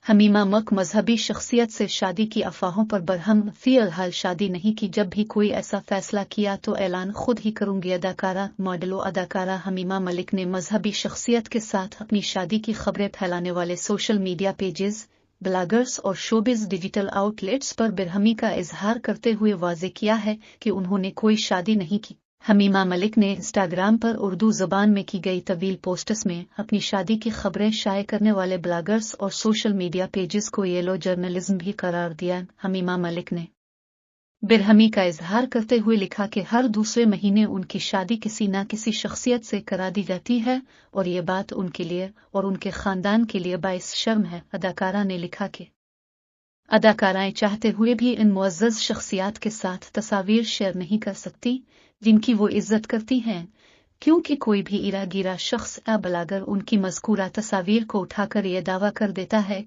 हमीमा मक मजहबी शख्सियत से शादी की अफवाहों पर बरहम, फिलहाल शादी नहीं की, जब भी कोई ऐसा फैसला किया तो ऐलान खुद ही करूंगी। अदाकारा मॉडलो अदाकारा हमीमा मलिक ने मजहबी शख्सियत के साथ अपनी शादी की खबरें फैलाने वाले सोशल मीडिया पेजेस, ब्लॉगर्स और शोबिज डिजिटल आउटलेट्स पर बेरहमी का इजहार करते हुए वाज़ेह किया है कि उन्होंने कोई शादी नहीं की। हमीमा मलिक ने इंस्टाग्राम पर उर्दू ज़बान में की गई तवील पोस्ट्स में अपनी शादी की खबरें शाये करने वाले ब्लॉगर्स और सोशल मीडिया पेजेस को येलो जर्नलिज्म भी करार दिया। हमीमा मलिक ने बेरहमी का इजहार करते हुए लिखा कि हर दूसरे महीने उनकी शादी किसी न किसी शख्सियत से करा दी जाती है और ये बात उनके लिए और उनके खानदान के लिए बाइस शर्म है। अदाकारा ने लिखा कि अदाकाराएं चाहते हुए भी इन मुअज़्ज़ज़ शख्सियात के साथ तस्वीर शेयर नहीं कर सकती जिनकी वो इज्जत करती हैं, क्योंकि कोई भी इरागिरा शख्स या ब्लॉगर उनकी मज़कूरा तस्वीर को उठाकर ये दावा कर देता है